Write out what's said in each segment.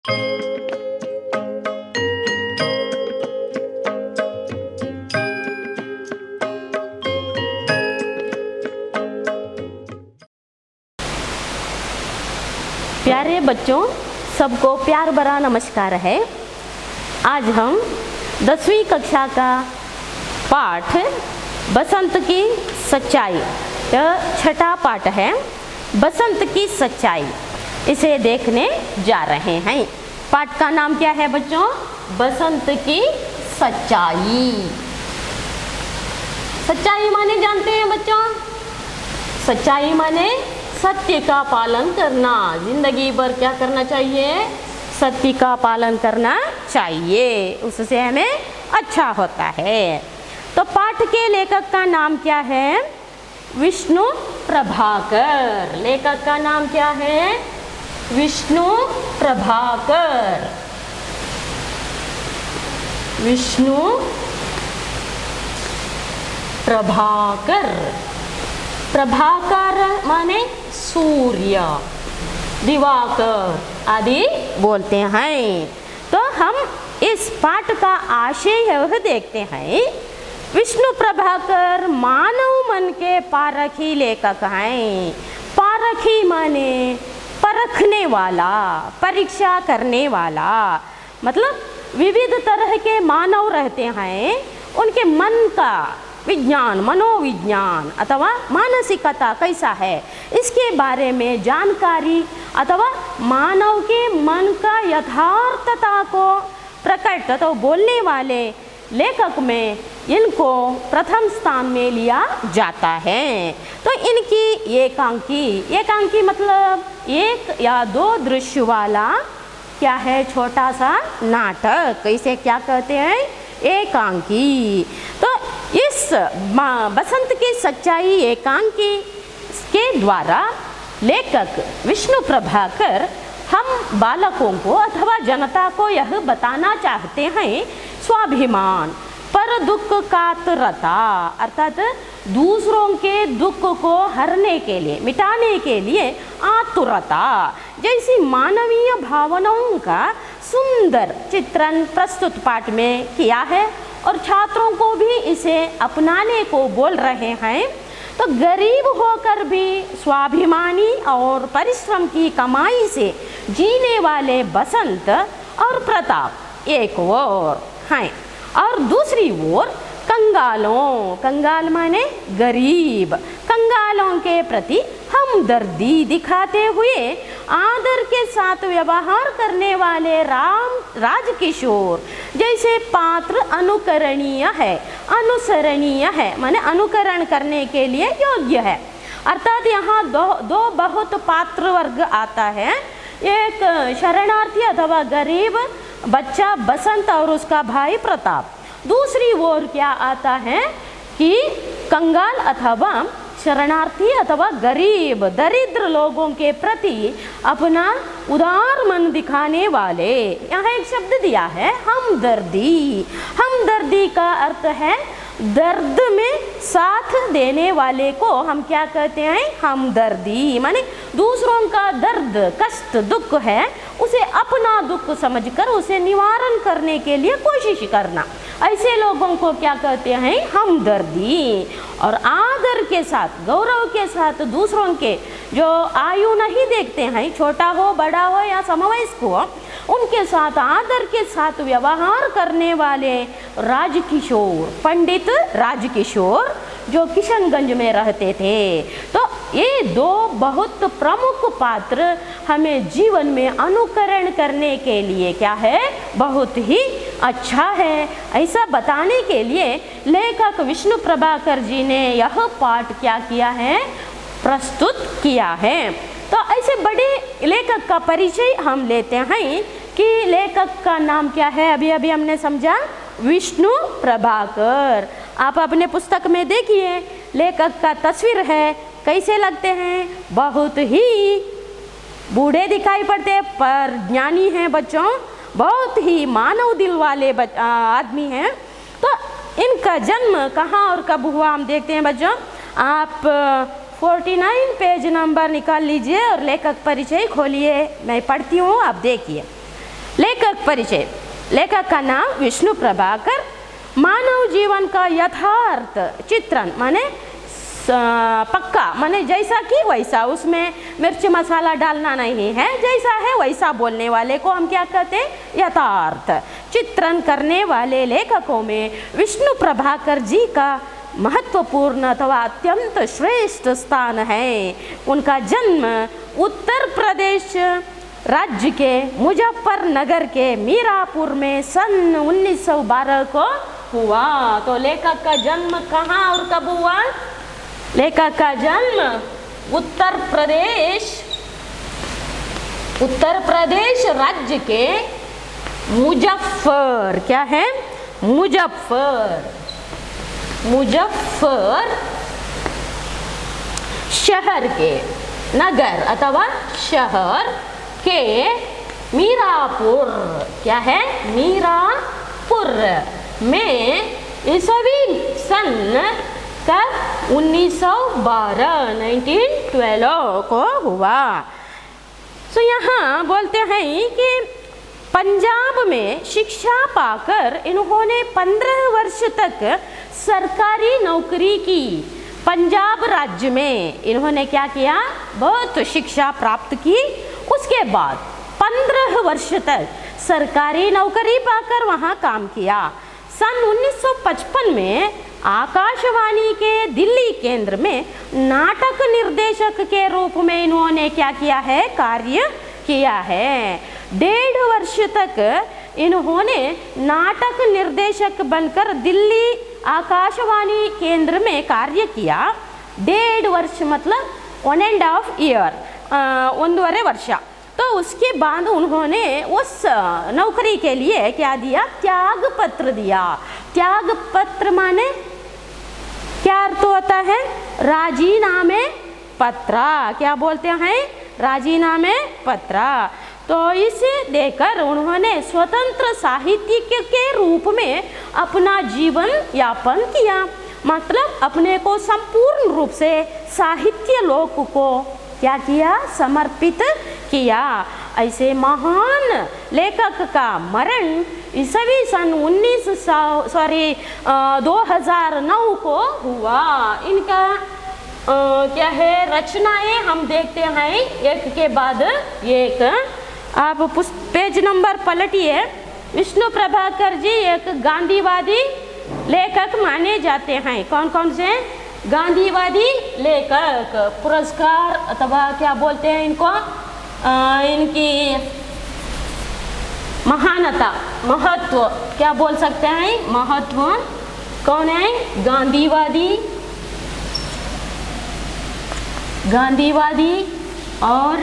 प्यारे बच्चों, सबको प्यार भरा नमस्कार है। आज हम 10वीं कक्षा का पाठ बसंत की सच्चाई, छठा पाठ है बसंत की सच्चाई, इसे देखने जा रहे हैं। पाठ का नाम क्या है बच्चों? बसंत की सच्चाई। सच्चाई माने जानते हैं बच्चों? सच्चाई माने सत्य का पालन करना। जिंदगी भर क्या करना चाहिए? सत्य का पालन करना चाहिए, उससे हमें अच्छा होता है। तो पाठ के लेखक का नाम क्या है? विष्णु प्रभाकर। लेखक का नाम क्या है? विष्णु प्रभाकर। विष्णु प्रभाकर। प्रभाकर माने सूर्य, दिवाकर आदि बोलते हैं। तो हम इस पाठ का आशय यह देखते हैं, विष्णु प्रभाकर मानव मन के पारखी लेखक हैं। पारखी माने परखने वाला, परीक्षा करने वाला। मतलब विविध तरह के मानव रहते हैं, उनके मन का विज्ञान, मनोविज्ञान अथवा मानसिकता कैसा है, इसके बारे में जानकारी अथवा मानव के मन का यथार्थता को प्रकट तो बोलने वाले लेखक में इनको प्रथम स्थान में लिया जाता है। तो इनकी एकांकी मतलब एक या दो दृश्य वाला क्या है? छोटा सा नाटक। इसे क्या कहते हैं? एकांकी। तो इस बसंत की सच्चाई एकांकी के द्वारा लेखक विष्णु प्रभाकर हम बालकों को अथवा जनता को यह बताना चाहते हैं, स्वाभिमान, पर दुख कातरता, अर्थात दूसरों के दुख को हरने के लिए, मिटाने के लिए आतुरता जैसी मानवीय भावनाओं का सुंदर चित्रण प्रस्तुत पाठ में किया है और छात्रों को भी इसे अपनाने को बोल रहे हैं। तो गरीब होकर भी स्वाभिमानी और परिश्रम की कमाई से जीने वाले बसंत और प्रताप एक ओर हैं और दूसरी ओर कंगाल माने गरीब, कंगालों के प्रति हमदर्दी दिखाते हुए आदर के साथ व्यवहार करने वाले राजकिशोर जैसे पात्र अनुकरणीय है माने अनुकरण करने के लिए योग्य है। अर्थात यहाँ दो बहुत पात्र वर्ग आता है। एक शरणार्थी अथवा गरीब बच्चा बसंत और उसका भाई प्रताप। दूसरी ओर क्या आता है कि कंगाल अथवा शरणार्थी अथवा गरीब दरिद्र लोगों के प्रति अपना उदार मन दिखाने वाले। यहाँ एक शब्द दिया है हमदर्दी। हमदर्दी का अर्थ है दर्द में साथ देने वाले को हम क्या कहते हैं? हमदर्दी। माने दूसरों का दर्द, कष्ट, दुख है, उसे अपना दुख समझकर उसे निवारण करने के लिए कोशिश करना, ऐसे लोगों को क्या कहते हैं? हमदर्दी। और आदर के साथ, गौरव के साथ दूसरों के जो आयु नहीं देखते हैं, छोटा हो, बड़ा हो या समवयस्क हो, उनके साथ आदर के साथ व्यवहार करने वाले राजकिशोर, पंडित राजकिशोर जो किशनगंज में रहते थे। तो ये दो बहुत प्रमुख पात्र हमें जीवन में अनुकरण करने के लिए क्या है? बहुत ही अच्छा है। ऐसा बताने के लिए लेखक विष्णु प्रभाकर जी ने यह पाठ क्या किया है? प्रस्तुत किया है। तो ऐसे बड़े लेखक का परिचय हम लेते हैं कि लेखक का नाम क्या है? अभी हमने समझा, विष्णु प्रभाकर। आप अपने पुस्तक में देखिए, लेखक का तस्वीर है, कैसे लगते हैं? बहुत ही बूढ़े दिखाई पड़ते हैं पर ज्ञानी हैं बच्चों, बहुत ही मानव दिल वाले आदमी हैं। तो इनका जन्म कहाँ और कब हुआ हम देखते हैं बच्चों। आप 49 पेज नंबर निकाल लीजिए और लेखक परिचय खोलिए, मैं पढ़ती हूँ, आप देखिए। लेखक परिचय। लेखक का नाम विष्णु प्रभाकर। मानव जीवन का यथार्थ चित्रण माने पक्का माने जैसा कि वैसा, उसमें मिर्च मसाला डालना नहीं है, जैसा है वैसा बोलने वाले को हम क्या कहते हैं, यथार्थ चित्रण करने वाले लेखकों में विष्णु प्रभाकर जी का महत्वपूर्ण अथवा अत्यंत श्रेष्ठ स्थान है। उनका जन्म उत्तर प्रदेश राज्य के मुजफ्फरनगर के मीरापुर में सन 1912 को हुआ। तो लेखक का जन्म कहाँ और कब हुआ? लेखक का जन्म उत्तर प्रदेश राज्य के मुजफ्फर, क्या है, मुजफ्फर शहर के, नगर अथवा शहर के मीरापुर, क्या है, मीरापुर में ईस्वी सन का 1912 को हुआ। तो यहाँ बोलते हैं कि पंजाब में शिक्षा पाकर इन्होंने 15 वर्ष तक सरकारी नौकरी की। पंजाब राज्य में इन्होंने क्या किया, बहुत शिक्षा प्राप्त की। उसके बाद 15 वर्ष तक सरकारी नौकरी पाकर वहाँ काम किया। सन 1955 में आकाशवाणी के दिल्ली केंद्र में नाटक निर्देशक के रूप में इन्होंने क्या किया है, कार्य किया है। 1.5 वर्ष तक इन्होंने नाटक निर्देशक बनकर दिल्ली आकाशवाणी केंद्र में कार्य किया। 1.5 वर्ष मतलब 1.5 ईयर, 1.5 वर्ष। तो उसके बाद उन्होंने उस नौकरी के लिए क्या दिया, त्याग पत्र दिया। त्याग पत्र माने क्या अर्थ होता है, राजीनामे पत्र, क्या बोलते हैं, राजीनामे पत्र। तो इसे देकर उन्होंने स्वतंत्र साहित्यिक के रूप में अपना जीवन यापन किया। मतलब अपने को संपूर्ण रूप से साहित्य लोक को क्या किया, समर्पित किया। ऐसे महान लेखक का मरण ईस्वी सन 2009 को हुआ। इनका क्या है, रचनाएं हम देखते हैं एक के बाद एक। आप पेज नंबर पलटिए। विष्णु प्रभाकर जी एक गांधीवादी लेखक माने जाते हैं। कौन कौन से गांधीवादी लेखक? पुरस्कार अथवा क्या बोलते हैं इनको, इनकी महानता, महत्व क्या बोल सकते हैं, महत्व। कौन है? गांधीवादी और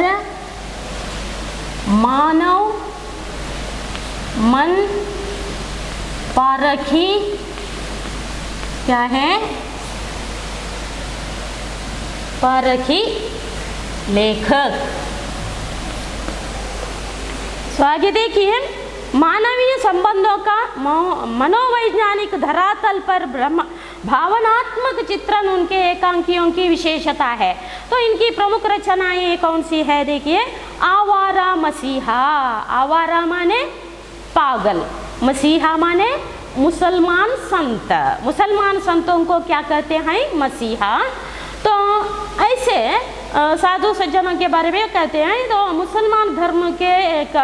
मानव मन पारखी, क्या है, पारखी लेखक। तो आगे देखिए, मानवीय संबंधों का मनोवैज्ञानिक धरातल पर भावनात्मक चित्रण उनके एकांकियों की विशेषता है। तो इनकी प्रमुख रचनाएं कौन सी है? देखिए, आवारा मसीहा। आवारा माने पागल, मसीहा माने मुसलमान संत। मुसलमान संतों को क्या कहते हैं? मसीहा। तो ऐसे साधु सज्जनों के बारे में कहते हैं। तो मुसलमान धर्म के एक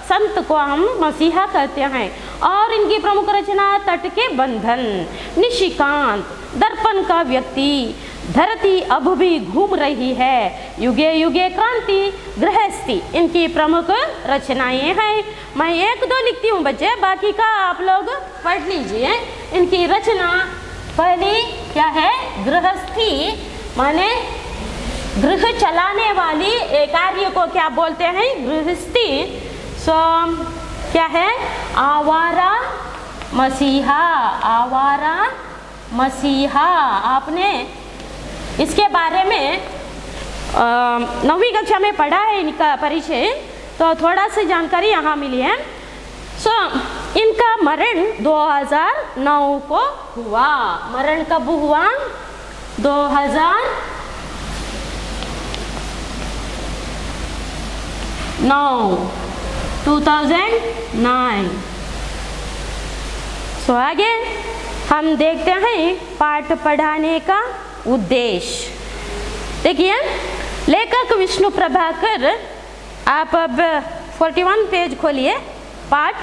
संत को हम मसीहा कहते हैं। और इनकी प्रमुख रचना तट के बंधन, निशिकांत, दर्पण का व्यक्ति, धरती अब भी घूम रही है, युगे युगे क्रांति, गृहस्थी इनकी प्रमुख रचनाएं हैं। मैं 1-2 लिखती हूँ बच्चे, बाकी का आप लोग पढ़ लीजिए। इनकी रचना पहली क्या है? गृहस्थी माने गृह चलाने वाली कार्य को क्या बोलते हैं? गृहस्थी। सो क्या है? आवारा मसीहा। आवारा मसीहा, आपने इसके बारे में 9वीं कक्षा में पढ़ा है इनका परिचय, तो थोड़ा सी जानकारी यहाँ मिली है। सो इनका मरण 2009 को हुआ। मरण कब हुआ? 2009। 2009। सो आगे हम देखते हैं पाठ पढ़ाने का उद्देश्य। देखिए, लेखक विष्णु प्रभाकर, आप अब 41 पेज खोलिए। पाठ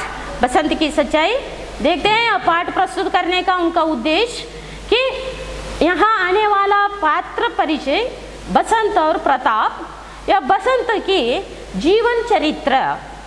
बसंत की सच्चाई देखते हैं। पाठ प्रस्तुत करने का उनका उद्देश्य कि यहाँ आने वाला पात्र परिचय बसंत और प्रताप या बसंत की जीवन चरित्र,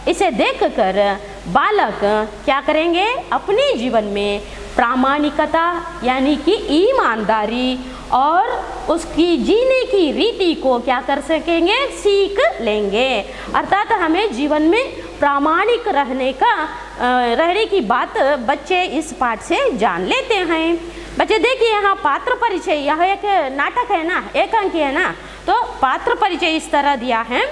इसे देखकर बालक क्या करेंगे, अपने जीवन में प्रामाणिकता यानी कि ईमानदारी और उसकी जीने की रीति को क्या कर सकेंगे, सीख लेंगे। अर्थात हमें जीवन में प्रामाणिक रहने की बात बच्चे इस पाठ से जान लेते हैं। बच्चे देखिए, यहाँ पात्र परिचय, यह एक नाटक है ना, एकांकी है ना, तो पात्र परिचय इस तरह दिया है।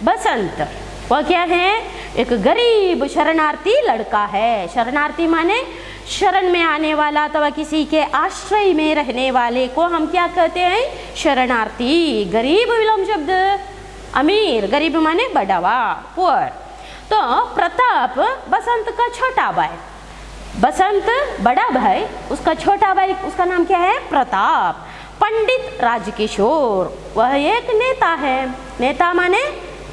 बसंत वह क्या है, एक गरीब शरणार्थी लड़का है। शरणार्थी माने शरण में आने वाला अथवा किसी के आश्रय में रहने वाले को हम क्या कहते हैं, शरणार्थी। गरीब विलोम शब्द अमीर, गरीब माने बढ़ावा, पुअर। तो प्रताप बसंत का छोटा भाई, बसंत बड़ा भाई, उसका छोटा भाई, उसका नाम क्या है, प्रताप। पंडित राजकिशोर वह एक नेता है। नेता माने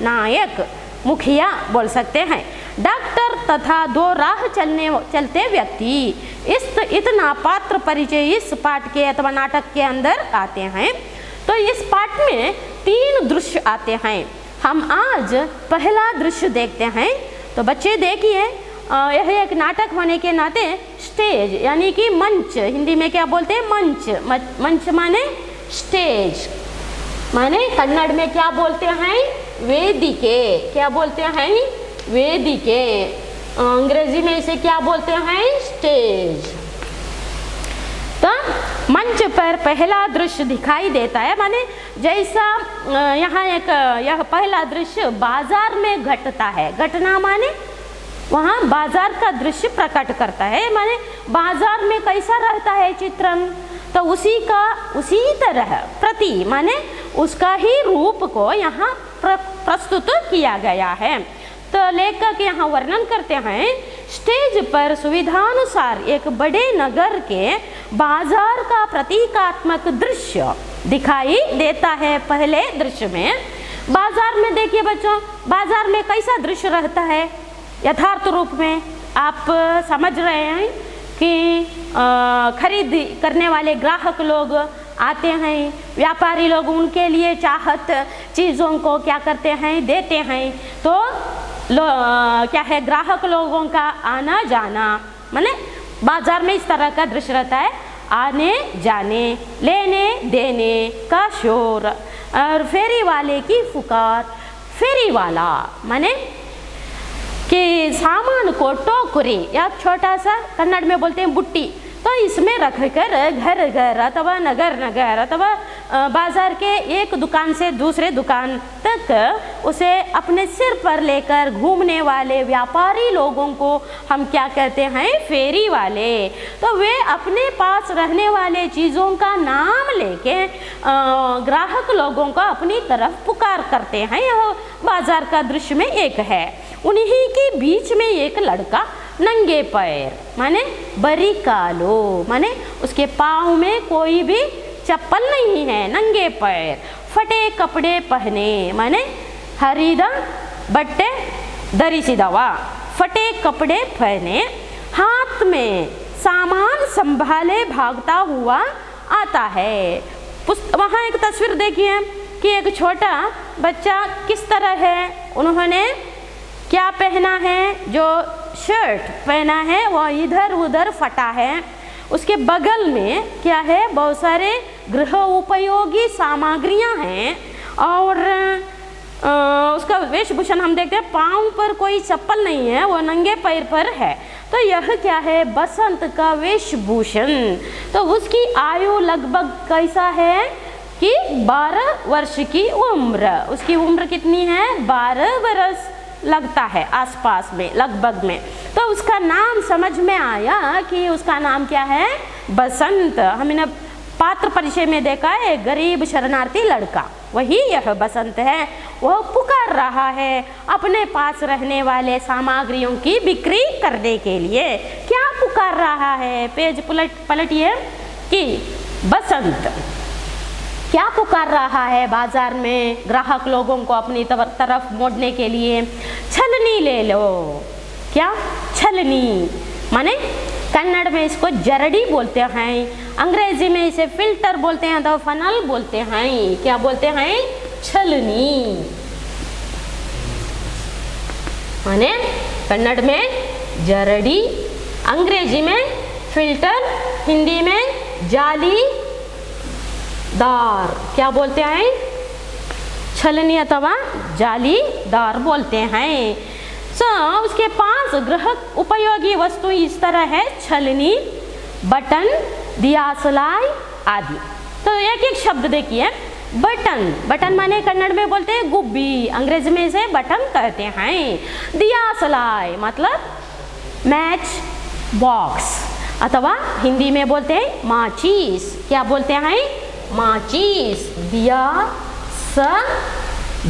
नायक, मुखिया बोल सकते हैं। डॉक्टर तथा दो राह चलते व्यक्ति, इतना पात्र परिचय इस पाठ के अथवा नाटक के अंदर आते हैं। तो इस पाठ में 3 दृश्य आते हैं। हम आज पहला दृश्य देखते हैं। तो बच्चे देखिए, यह एक नाटक होने के नाते स्टेज यानी कि मंच, हिंदी में क्या बोलते हैं, मंच। मंच माने स्टेज, माने कन्नड़ में क्या बोलते हैं, वेदिके। क्या बोलते हैं, वेदिके। अंग्रेजी में इसे क्या बोलते हैं, स्टेज। तो मंच पर पहला दृश्य दिखाई देता है, माने जैसा यहाँ यह पहला दृश्य बाजार में घटता है। घटना माने वहाँ बाजार का दृश्य प्रकट करता है, माने बाजार में कैसा रहता है चित्रण, तो उसी तरह प्रति माने उसका ही रूप को यहाँ प्रस्तुत किया गया है। तो लेखक यहाँ वर्णन करते हैं, स्टेज पर सुविधानुसार एक बड़े नगर के बाजार का प्रतीकात्मक दृश्य दिखाई देता है। पहले दृश्य में बाजार में देखिए बच्चों, बाजार में कैसा दृश्य रहता है, यथार्थ रूप में आप समझ रहे हैं कि खरीद करने वाले ग्राहक लोग आते हैं, व्यापारी लोग उनके लिए चाहत चीज़ों को क्या करते हैं, देते हैं। तो क्या है, ग्राहक लोगों का आना जाना, माने बाजार में इस तरह का दृश्य रहता है, आने जाने, लेने देने का शोर और फेरी वाले की पुकार। फेरी वाला माने कि सामान को टोकरी या छोटा सा, कन्नड़ में बोलते हैं बुट्टी, तो इसमें रखकर घर घर अथवा नगर नगर अथवा बाजार के एक दुकान से दूसरे दुकान तक उसे अपने सिर पर लेकर घूमने वाले व्यापारी लोगों को हम क्या कहते हैं, फेरी वाले। तो वे अपने पास रहने वाले चीज़ों का नाम लेके ग्राहक लोगों को अपनी तरफ पुकार करते हैं। यह बाजार का दृश्य में एक है। उन्हीं के बीच में एक लड़का नंगे पैर माने बरी कालो, माने उसके पाँव में कोई भी चप्पल नहीं है, नंगे पैर, फटे कपड़े पहने, माने हरीदा बट्टे दरिसिदवा, फटे कपड़े पहने, हाथ में सामान संभाले भागता हुआ आता है। वहाँ एक तस्वीर देखिए कि एक छोटा बच्चा किस तरह है, उन्होंने क्या पहना है, जो शर्ट पहना है वो इधर उधर फटा है। उसके बगल में क्या है, बहुत सारे गृह उपयोगी सामग्रियां हैं और उसका वेशभूषण हम देखते हैं, पाँव पर कोई चप्पल नहीं है, वो नंगे पैर पर है। तो यह क्या है, बसंत का वेशभूषण। तो उसकी आयु लगभग कैसा है कि 12 वर्ष की उम्र, उसकी उम्र कितनी है, 12 वर्ष लगता है आसपास में, लगभग में। तो उसका नाम समझ में आया कि उसका नाम क्या है, बसंत। हमने पात्र परिचय में देखा है, गरीब शरणार्थी लड़का। वही यह बसंत है। वह पुकार रहा है अपने पास रहने वाले सामग्रियों की बिक्री करने के लिए। क्या पुकार रहा है? पेज पलटिए कि बसंत क्या पुकार रहा है बाजार में ग्राहक लोगों को अपनी तरफ मोड़ने के लिए? छलनी ले लो। क्या? छलनी माने कन्नड़ में इसको जरड़ी बोलते हैं, अंग्रेजी में इसे फिल्टर बोलते हैं तो फनल बोलते हैं। क्या बोलते हैं? छलनी। माने कन्नड़ में जरड़ी, अंग्रेजी में फिल्टर, हिंदी में जाली दार। क्या बोलते हैं? छलनी अथवा जालीदार बोलते हैं। उसके पास गृह उपयोगी वस्तु इस तरह है, छलनी, बटन, दियासलाई आदि। तो एक एक शब्द देखिए। बटन, बटन माने कन्नड़ में बोलते हैं गुब्बी, अंग्रेजी में इसे बटन कहते हैं। दियासलाई मतलब मैच बॉक्स अथवा हिंदी में बोलते हैं माचिस। क्या बोलते हैं? माचिस।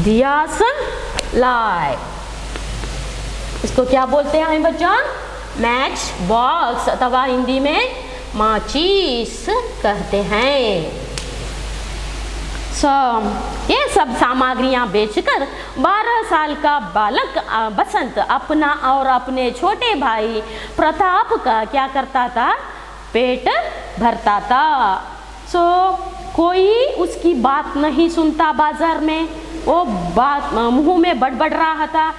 दियासलाई इसको क्या बोलते हैं बच्चा? मैच बॉक्स अथवा हिंदी में माचिस कहते हैं। ये सब सामग्रियां बेचकर 12 साल का बालक बसंत अपना और अपने छोटे भाई प्रताप का क्या करता था? पेट भरता था। कोई उसकी बात नहीं सुनता बाजार में। वो बात मुंह में बड़बड़ रहा था,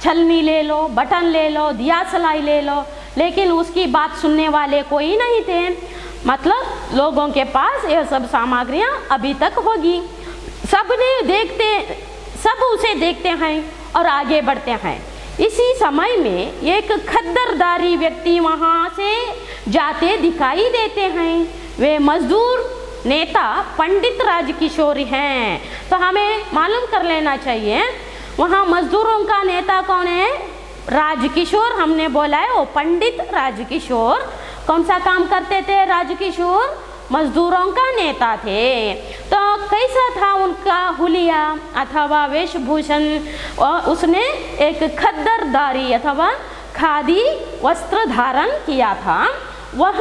छलनी ले लो, बटन ले लो, दियासलाई ले लो, लेकिन उसकी बात सुनने वाले कोई नहीं थे। मतलब लोगों के पास यह सब सामग्रियां अभी तक होगी। सब उसे देखते हैं और आगे बढ़ते हैं। इसी समय में एक खद्दरदारी व्यक्ति वहां से जाते दिखाई देते हैं। वे मजदूर नेता पंडित राजकिशोर हैं। तो हमें मालूम कर लेना चाहिए वहाँ मजदूरों का नेता कौन है? राजकिशोर। हमने बोला है वो पंडित राजकिशोर। कौन सा काम करते थे राजकिशोर? मजदूरों का नेता थे। तो कैसा था उनका हुलिया अथवा वेशभूषण? उसने एक खद्दरदारी अथवा खादी वस्त्र धारण किया था। वह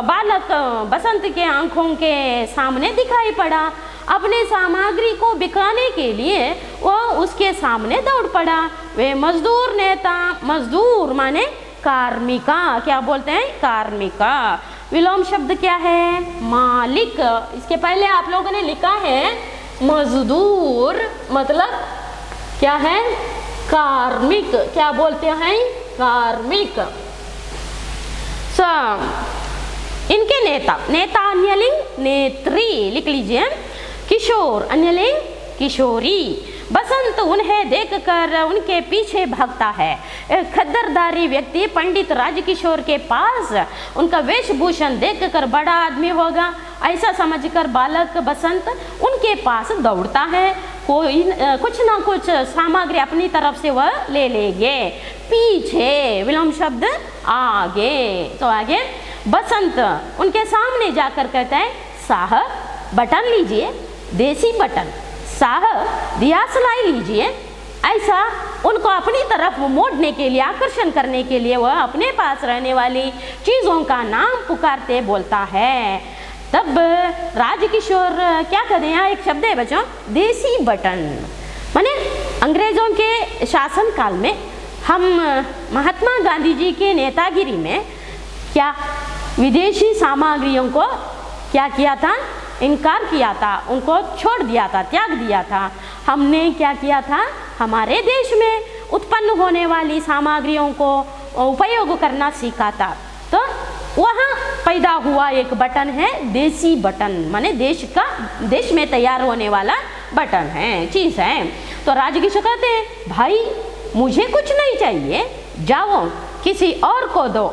बालक बसंत के आंखों के सामने दिखाई पड़ा। अपने सामग्री को बिकाने के लिए वो उसके सामने दौड़ पड़ा। वे मजदूर नेता, मजदूर माने कार्मिका। क्या बोलते हैं? कार्मिका। विलोम शब्द क्या है? मालिक। इसके पहले आप लोगों ने लिखा है मजदूर, मतलब क्या है? कार्मिक। क्या बोलते हैं? कार्मिक। इनके नेता अन्यलिंग नेत्री लिख लीजिए। किशोर अन्यलिंग किशोरी। बसंत उन्हें देखकर उनके पीछे भागता है। एक खद्दरदारी व्यक्ति पंडित राजकिशोर के पास उनका वेशभूषण देखकर बड़ा आदमी होगा ऐसा समझकर बालक बसंत उनके पास दौड़ता है। कोई कुछ ना कुछ सामग्री अपनी तरफ से वह ले लेंगे। पीछे विलोम शब्द आगे। तो आगे बसंत उनके सामने जाकर कहता है, साहब बटन लीजिए, देसी बटन। साहब दियासलाई लीजिए। ऐसा उनको अपनी तरफ मोड़ने के लिए, आकर्षण करने के लिए वह अपने पास रहने वाली चीज़ों का नाम पुकारते बोलता है। तब राजकिशोर क्या कहते हैं? यहाँ एक शब्द है बच्चों, देसी बटन। माने अंग्रेजों के शासन काल में हम महात्मा गांधी जी के नेतागिरी में क्या विदेशी सामग्रियों को क्या किया था? इनकार किया था, उनको छोड़ दिया था, त्याग दिया था। हमने क्या किया था? हमारे देश में उत्पन्न होने वाली सामग्रियों को उपयोग करना सीखा था। तो वहाँ पैदा हुआ एक बटन है देसी बटन, माने देश में तैयार होने वाला बटन है, चीज़ है। तो राजकिशोर कहते हैं, भाई मुझे कुछ नहीं चाहिए, जाओ किसी और को दो,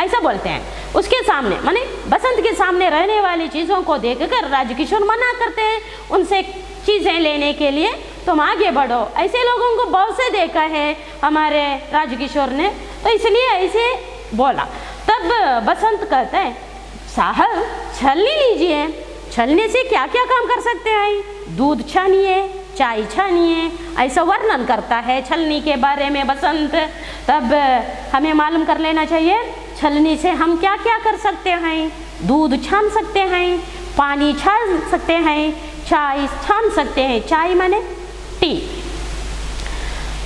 ऐसा बोलते हैं। उसके सामने माने बसंत के सामने रहने वाली चीज़ों को देखकर राजकिशोर मना करते हैं उनसे चीज़ें लेने के लिए। तुम आगे बढ़ो। ऐसे लोगों को बहुत से देखा है हमारे राजकिशोर ने, तो इसलिए ऐसे बोला। तब बसंत कहता है, साहब छलनी लीजिए। छलनी से क्या क्या काम कर सकते हैं? दूध छानिए, चाय छानिए, ऐसा वर्णन करता है छलनी के बारे में बसंत। तब हमें मालूम कर लेना चाहिए छलनी से हम क्या क्या कर सकते हैं। दूध छान सकते हैं, पानी छान सकते हैं, चाय छान सकते हैं। चाय माने टी,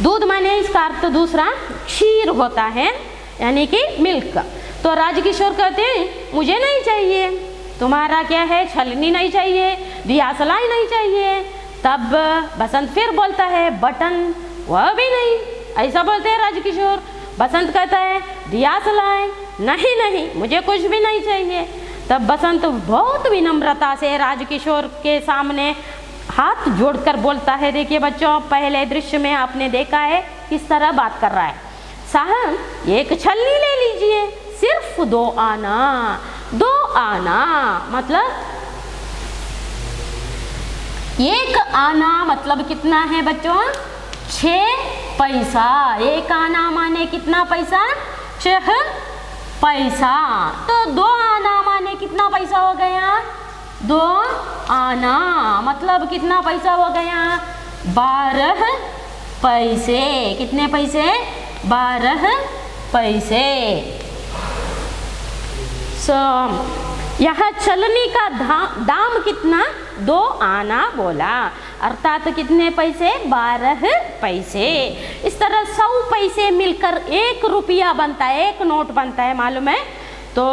दूध माने इसका अर्थ दूसरा क्षीर होता है, यानी कि मिल्क। तो राजकिशोर कहते हैं मुझे नहीं चाहिए, तुम्हारा क्या है, छलनी नहीं चाहिए, दिया सलाई नहीं चाहिए। तब बसंत फिर बोलता है बटन, वह भी नहीं। ऐसा बोलते हैं राजकिशोर। बसंत कहता है दिया सलाई, नहीं नहीं मुझे कुछ भी नहीं चाहिए। तब बसंत बहुत विनम्रता से राजकिशोर के सामने हाथ जोड़कर बोलता है, देखिए बच्चों, पहले दृश्य में आपने देखा है किस तरह बात कर रहा है। साहब एक छलनी ले लीजिए, सिर्फ 2 आना। 2 आना मतलब 1 आना मतलब कितना है बच्चों? 6 पैसा। 1 आना माने कितना पैसा? 6 पैसा। तो 2 आना माने कितना पैसा हो गया? 2 आना मतलब कितना पैसा हो गया? 12 पैसे। कितने पैसे? 12 पैसे। यहाँ छलनी का दाम कितना? 2 आना बोला, अर्थात कितने पैसे? 12 पैसे। इस तरह 100 पैसे मिलकर 1 रुपया बनता है, 1 नोट बनता है, मालूम है? तो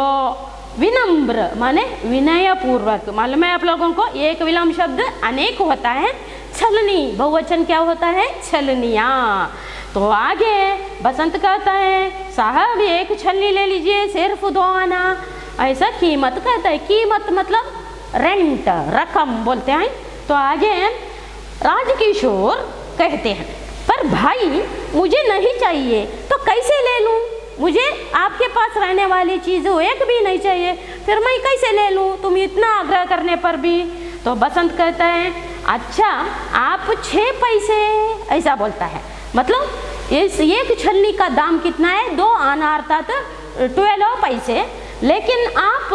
विनम्र माने विनय पूर्वक, मालूम है आप लोगों को? एक विलोम शब्द अनेक होता है। छलनी बहुवचन क्या होता है? छलनियाँ। तो आगे बसंत कहता है साहब एक छलनी ले लीजिए, सिर्फ 2 आना। ऐसा कीमत कहता है, कीमत मतलब रेंट, रकम बोलते हैं। तो आगे राजकिशोर कहते हैं पर भाई मुझे नहीं चाहिए, तो कैसे ले लूँ? मुझे आपके पास रहने वाली चीज़ एक भी नहीं चाहिए, फिर मैं कैसे ले लूँ तुम इतना आग्रह करने पर भी? तो बसंत कहता है अच्छा आप 6 पैसे, ऐसा बोलता है। मतलब इस एक छलनी का दाम कितना है? 2 आना अर्थात 12 पैसे। लेकिन आप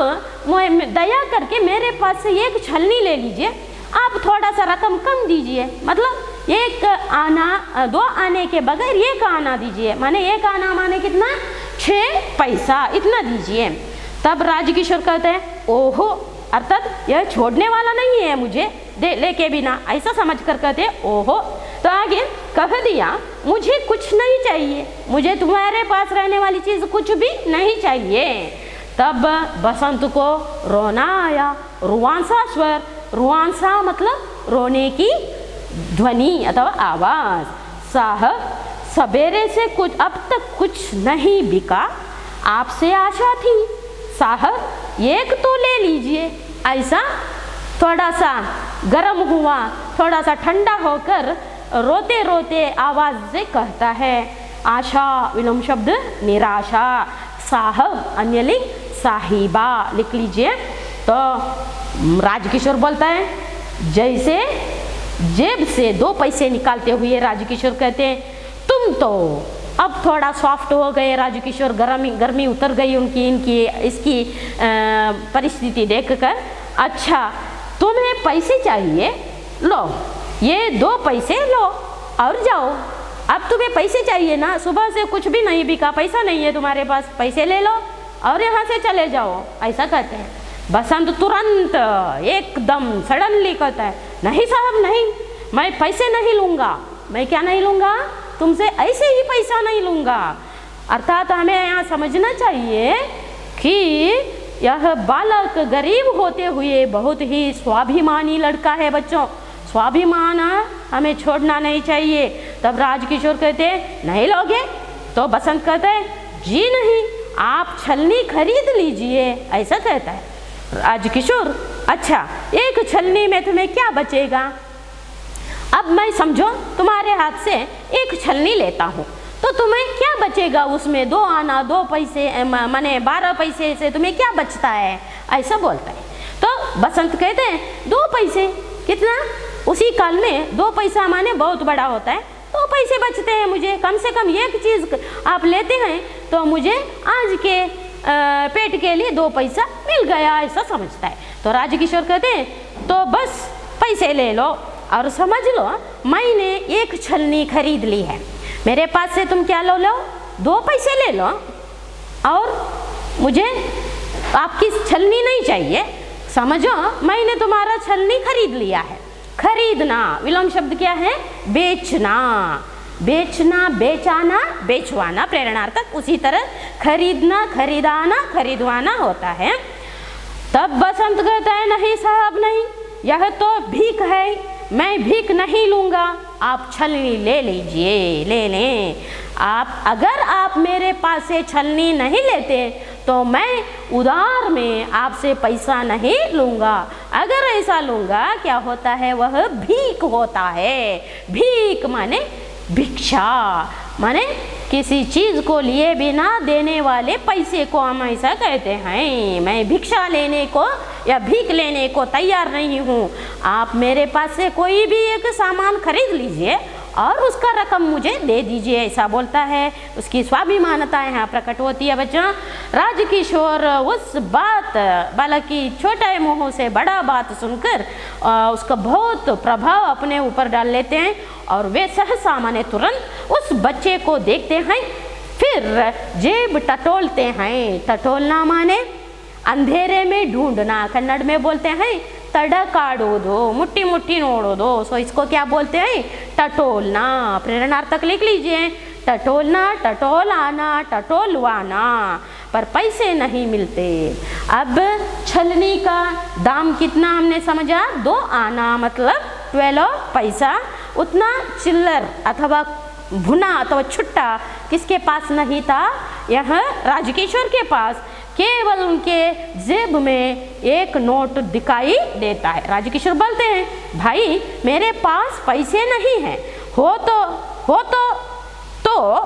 दया करके मेरे पास से एक छलनी ले लीजिए, आप थोड़ा सा रकम कम दीजिए, मतलब 1 आना 2 आने के बगैर 1 आना दीजिए, माने 1 आना माने कितना? 6 पैसा, इतना दीजिए। तब राजकिशोर कहते हैं ओहो, अर्थात यह छोड़ने वाला नहीं है मुझे दे लेके बिना, ऐसा समझ कर कहते हैं ओहो। तो आगे कह दिया मुझे कुछ नहीं चाहिए, मुझे तुम्हारे पास रहने वाली चीज़ कुछ भी नहीं चाहिए। तब बसंत को रोना आया, रुआंसा स्वर, रुआंसा मतलब रोने की ध्वनि अथवा आवाज़। साहब सवेरे से कुछ अब तक कुछ नहीं बिका, आपसे आशा थी, साहब 1 तो ले लीजिए। ऐसा थोड़ा सा गर्म हुआ, थोड़ा सा ठंडा होकर रोते रोते आवाज़ से कहता है। आशा विलोम शब्द निराशा, साहब अन्यलिंग साहिबा लिख लीजिए। तो राजकिशोर बोलता है, जैसे जेब से 2 पैसे निकालते हुए राजकिशोर कहते हैं तुम तो अब थोड़ा सॉफ्ट हो गए। राजकिशोर गर्मी उतर गई इनकी इसकी परिस्थिति देखकर। अच्छा तुम्हें पैसे चाहिए, लो ये 2 पैसे लो और जाओ। अब तुम्हें पैसे चाहिए ना, सुबह से कुछ भी नहीं बिका, पैसा नहीं है तुम्हारे पास, पैसे ले लो और यहाँ से चले जाओ, ऐसा कहते हैं। बसंत तुरंत एकदम सडनली कहता है नहीं साहब नहीं, मैं पैसे नहीं लूँगा। मैं क्या नहीं लूँगा? तुमसे ऐसे ही पैसा नहीं लूँगा। अर्थात हमें यहाँ समझना चाहिए कि यह बालक गरीब होते हुए बहुत ही स्वाभिमानी लड़का है। बच्चों स्वाभिमान हमें छोड़ना नहीं चाहिए। तब राजकिशोर कहते नहीं लोगे? तो बसंत कहते हैं जी नहीं, आप छलनी खरीद लीजिए, ऐसा कहता है राजकिशोर। अच्छा 1 छलनी में तुम्हें क्या बचेगा? अब मैं समझो तुम्हारे हाथ से 1 छलनी लेता हूँ, तो तुम्हें क्या बचेगा उसमें? 2 आना 2 पैसे माने 12 पैसे से तुम्हें क्या बचता है? ऐसा बोलता है। तो बसंत कहते हैं 2 पैसे कितना? उसी काल में 2 पैसा माने बहुत बड़ा होता है, 2 पैसे बचते हैं मुझे, कम से कम 1 चीज़ आप लेते हैं तो मुझे आज के पेट के लिए 2 पैसा मिल गया, ऐसा समझता है। तो राजकिशोर कहते हैं तो बस पैसे ले लो और समझ लो मैंने एक छलनी खरीद ली है, मेरे पास से तुम क्या लो 2 पैसे ले लो और मुझे आपकी छलनी नहीं चाहिए। समझो मैंने तुम्हारा छलनी खरीद लिया है। खरीदना विलोम शब्द क्या है? बेचना। बेचना, बेचाना, बेचवाना प्रेरणार्थक। उसी तरह खरीदना, खरीदाना, खरीदवाना होता है। तब बसंत कहता है नहीं साहब नहीं, यह तो भीख है, मैं भीख नहीं लूँगा, आप छलनी ले लीजिए, ले लें आप। अगर आप मेरे पास से छलनी नहीं लेते तो मैं उधार में आपसे पैसा नहीं लूँगा। अगर ऐसा लूँगा क्या होता है? वह भीख होता है। भीख माने भिक्षा, माने किसी चीज़ को लिए बिना देने वाले पैसे को हम ऐसा कहते हैं। मैं भिक्षा लेने को या भीख लेने को तैयार नहीं हूँ। आप मेरे पास से कोई भी एक सामान खरीद लीजिए और उसका रकम मुझे दे दीजिए, ऐसा बोलता है। उसकी स्वाभिमानता यहाँ प्रकट होती है बच्चों। राजकिशोर उस बात, बालक की छोटे मुँह से बड़ा बात सुनकर उसका बहुत प्रभाव अपने ऊपर डाल लेते हैं और वे सहसा माने तुरंत उस बच्चे को देखते हैं, फिर जेब टटोलते हैं। टटोलना माने अंधेरे में ढूंढना, कन्नड़ में बोलते हैं तड़काड़ोदो, मुट्ठी मुट्ठी नोड़ोदो। सो इसको क्या बोलते हैं? टटोलना। प्रेरणार्थक लिख लीजिए, टटोलना, टटोलाना, टटोलवाना। पर पैसे नहीं मिलते। अब छलनी का दाम कितना हमने समझा? 2 आना मतलब 12 पैसा। उतना चिल्लर अथवा भुना अथवा छुट्टा किसके पास नहीं था? यह राजकिशोर के पास। केवल उनके जेब में एक नोट दिखाई देता है। राजकिशोर बोलते हैं भाई मेरे पास पैसे नहीं हैं, हो तो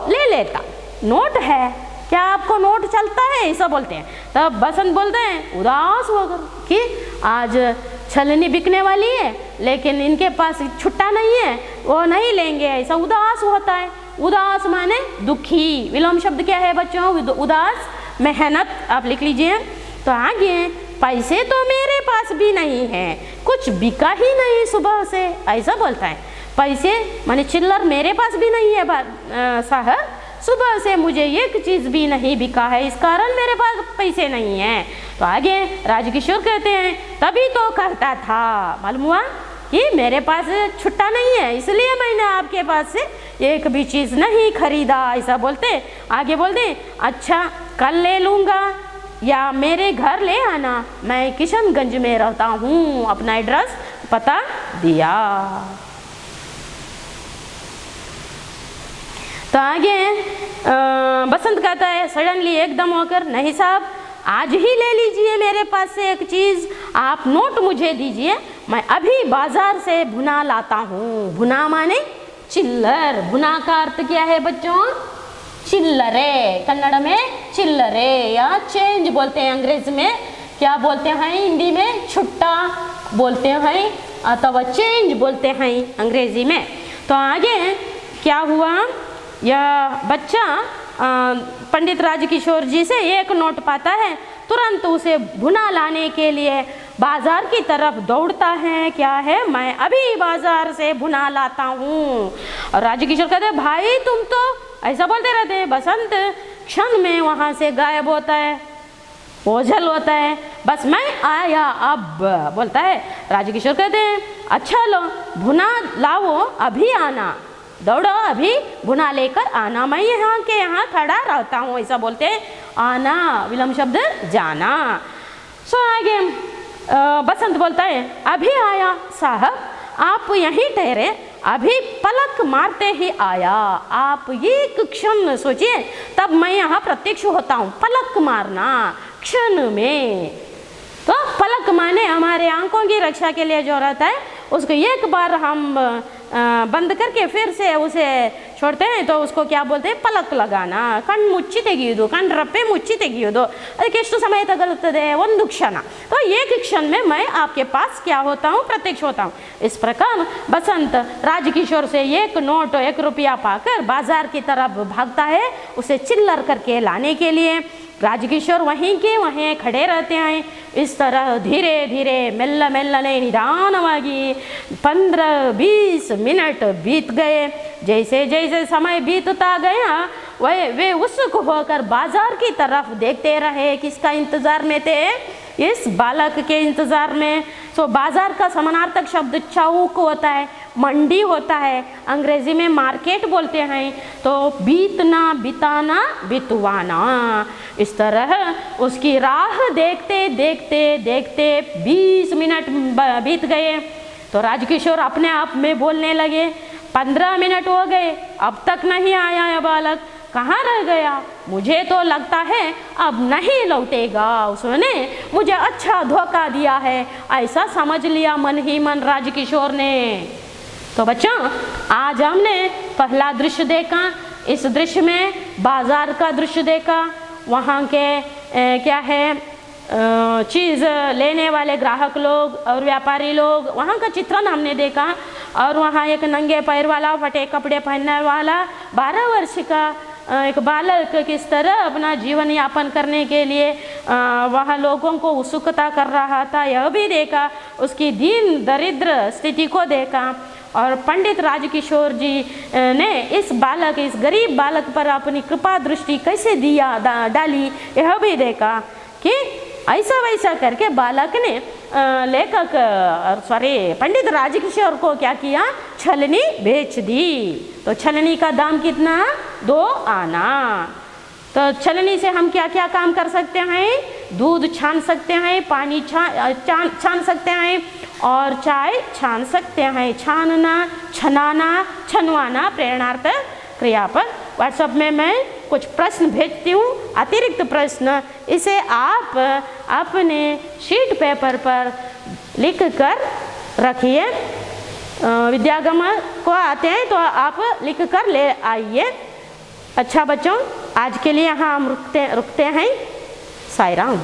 ले लेता, नोट है, क्या आपको नोट चलता है? ऐसा बोलते हैं। तब बसंत बोलते हैं उदास होकर कि आज छलनी बिकने वाली है लेकिन इनके पास छुट्टा नहीं है, वो नहीं लेंगे, ऐसा उदास होता है। उदास माने दुखी। विलोम शब्द क्या है बच्चों? उदास, मेहनत। आप लिख लीजिए। तो आगे पैसे तो मेरे पास भी नहीं है, कुछ बिका ही नहीं सुबह से, ऐसा बोलता है। पैसे माने चिल्लर मेरे पास भी नहीं है साहब, सुबह से मुझे एक चीज़ भी नहीं बिका है, इस कारण मेरे पास पैसे नहीं है। तो आगे राजकिशोर कहते हैं तभी तो कहता था, मालूम हुआ कि मेरे पास छुट्टा नहीं है इसलिए मैंने आपके पास से एक भी चीज़ नहीं खरीदा, ऐसा बोलते। आगे बोलते अच्छा कल ले लूँगा या मेरे घर ले आना, मैं किशनगंज में रहता हूँ। अपना एड्रेस पता दिया। तो आगे बसंत कहता है सडनली एकदम होकर नहीं साहब आज ही ले लीजिए मेरे पास से एक चीज़, आप नोट मुझे दीजिए, मैं अभी बाजार से भुना लाता हूँ। भुना माने चिल्लर। भुना का अर्थ क्या है बच्चों? चिल्लरे। कन्नड़ में चिल्लरे या चेंज बोलते हैं। अंग्रेजी में क्या बोलते हैं? हिंदी में छुट्टा बोलते हैं अथवा चेंज बोलते हैं अंग्रेजी में। तो आगे क्या हुआ? यह बच्चा पंडित राजकिशोर जी से एक नोट पाता है, तुरंत उसे भुना लाने के लिए बाजार की तरफ दौड़ता है। क्या है? मैं अभी बाजार से भुना लाता हूँ। और राजकिशोर कहते हैं भाई तुम तो ऐसा बोलते रहते हैं। बसंत क्षण में वहाँ से गायब होता है, ओझल होता है। बस मैं आया अब बोलता है। राजकिशोर कहते हैं अच्छा लो भुना लाओ, अभी आना, दौड़ो अभी भुना लेकर आना, मैं यहाँ के यहाँ खड़ा रहता हूँ, ऐसा बोलते हैं। आना विलोम शब्द जाना। सो आगे बसंत बोलता है अभी आया साहब, आप यहीं ठहरे, अभी पलक मारते ही आया। आप एक क्षण सोचिए तब मैं यहाँ प्रत्यक्ष होता हूँ। पलक मारना क्षण में, तो पलक माने हमारे आंखों की रक्षा के लिए जो रहता है उसको एक बार हम बंद करके फिर से उसे छोड़ते हैं तो उसको क्या बोलते हैं? पलक लगाना। कಣ್ಣು ಮುಚ್ಚಿ ತೆಗೆಯುವುದು, कಣ್ಣು रप्पे मुच्ची ತೆಗೆಯುವುದು। ಅದಕ್ಕೆ ಎಷ್ಟು ಸಮಯ ತಗೊಳ್ಳುತ್ತದೆ? ಒಂದು क्षण। तो एक क्षण में मैं आपके पास क्या होता हूँ? प्रत्यक्ष होता हूँ। इस प्रकार बसंत राजकिशोर से एक नोट 1 रुपया पाकर बाजार की तरफ भागता है उसे चिल्लर करके लाने के लिए। राजकिशोर वहीं के वहीं खड़े रहते हैं। इस तरह धीरे धीरे मेल्लने निदानवागी 15-20 मिनट बीत गए। जैसे जैसे समय बीतता गया वे उत्सुक होकर बाजार की तरफ देखते रहे। किसका इंतजार में थे? इस बालक के इंतजार में। तो बाजार का समानार्थक शब्द चौक होता है, मंडी होता है, अंग्रेजी में मार्केट बोलते हैं। तो बीतना, बिताना, बितवाना। इस तरह उसकी राह देखते देखते देखते 20 मिनट बीत गए। तो राजकिशोर अपने आप में बोलने लगे, 15 मिनट हो गए, अब तक नहीं आया यह बालक, कहाँ रह गया? मुझे तो लगता है अब नहीं लौटेगा। उसने मुझे अच्छा धोखा दिया है, ऐसा समझ लिया मन ही मन राजकिशोर ने। तो बच्चों, आज हमने पहला दृश्य देखा। इस दृश्य में बाजार का दृश्य देखा। वहाँ के क्या है, चीज़ लेने वाले ग्राहक लोग और व्यापारी लोग, वहाँ का चित्रण हमने देखा। और वहाँ एक नंगे पैर वाला, फटे कपड़े पहनने वाला 12 वर्ष का एक बालक किस तरह अपना जीवन यापन करने के लिए वह लोगों को उत्सुकता कर रहा था, यह भी देखा। उसकी दीन दरिद्र स्थिति को देखा। और पंडित राजकिशोर जी ने इस बालक, इस गरीब बालक पर अपनी कृपा दृष्टि कैसे डाली, यह भी देखा कि ऐसा वैसा करके बालक ने लेखक पंडित राजकिशोर को क्या किया? छलनी बेच दी। तो छलनी का दाम कितना? 2 आना। तो छलनी से हम क्या क्या काम कर सकते हैं? दूध छान सकते हैं, पानी छान सकते हैं और चाय छान सकते हैं। छानना, छनाना, छनवाना प्रेरणार्थ क्रियापद। व्हाट्सएप में मैं कुछ प्रश्न भेजती हूँ, अतिरिक्त प्रश्न। इसे आप अपने शीट पेपर पर लिख कर रखिए। विद्यागम को आते हैं तो आप लिख कर ले आइए। अच्छा बच्चों, आज के लिए यहाँ हम रुकते हैं। साईं राम।